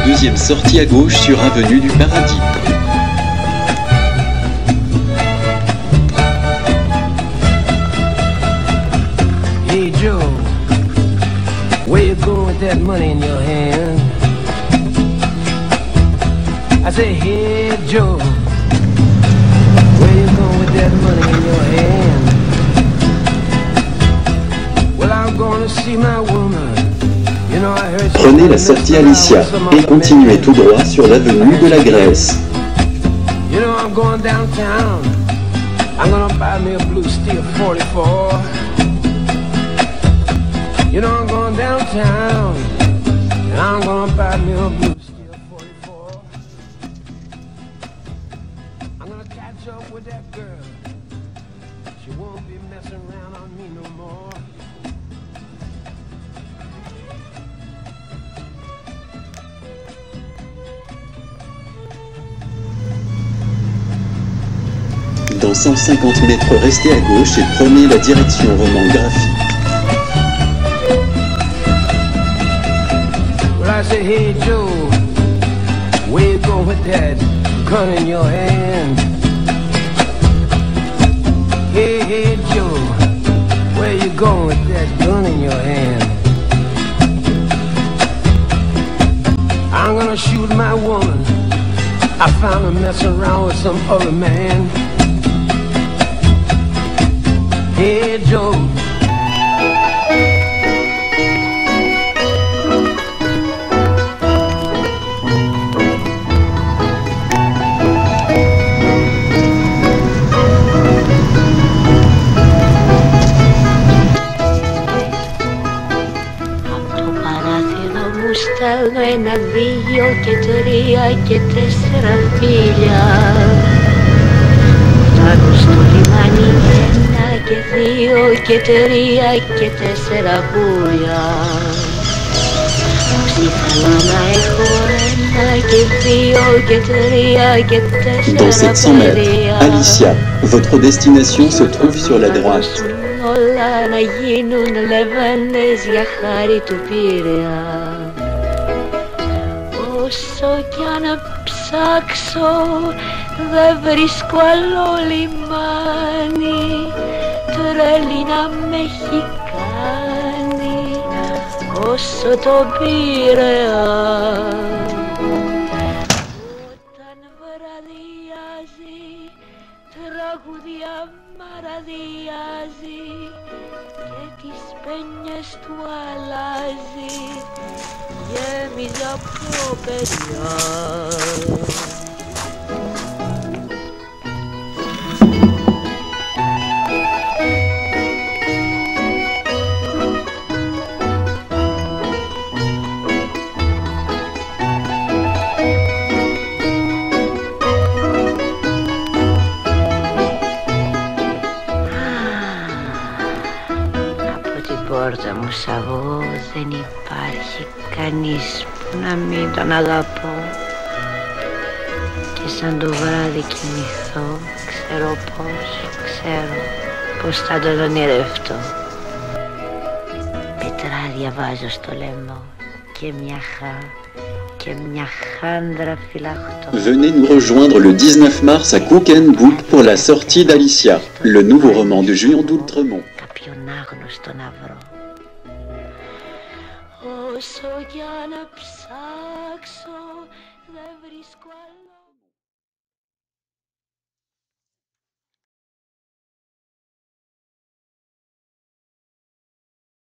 deuxième sortie à gauche sur avenue du Paradis. Hey Joe, where you going with that money in your hand? I say, hey Joe, where you going with that money in your hand? Well, I'm going to see my woman. You know, I heard. Prenez la sortie Alicia et continuez tout droit sur l'avenue de la Grèce. You know, I'm going downtown. I'm gonna buy me a blue steel 44. You know, I'm going downtown, and I'm gonna buy me a blue steel 44. I'm gonna catch up with that girl. She won't be messing around on me no more. Dans 150 mètres, restez à gauche et prenez la direction roman graphique. I say, hey Joe, where you going with that gun in your hand? Hey Joe, where you going with that gun in your hand? I'm gonna shoot my woman. I found her messing around with some other man. Hey Joe. Στέλνω 1, 2 και 3 και 4 φίλια. Φτάνω στο λιμάνι 1 και 2 και 3 και 4 πουλιά. Ψήθαλα να έχω 1 και 2 και 3 και 4 Dans 700 mètres, Alicia, votre destination se trouve sur la droite. Όλα να γίνουν λεβέντες για χάρη του Πειραιά. Όσο κι αν ψάξω δεν βρίσκω άλλο λιμάνι, τρέλη να με έχει κάνει όσο το Πειραιά. Όταν βραδιάζει τραγουδιά μαραδιάζει και τις πένιες του αλλάζει, γέμιζα από παιδιά. Από την πόρτα μου σ' αγώ δεν υπάρχει κανείς που να μην τον αγαπώ. Και σαν το βράδυ κοιμηθώ, ξέρω πως θα τον ονειρευτώ. Πετράδια βάζω στο λαιμό και μια χάντρα φυλαχτώ. Venez nous rejoindre le 19 mars à Cook&Book pour la sortie d'Alicia, le nouveau roman de Julien d'Outremont. Κάποιον άγνωστο να βρω. Όσο κι αν ψάξω δεν βρίσκω άλλο.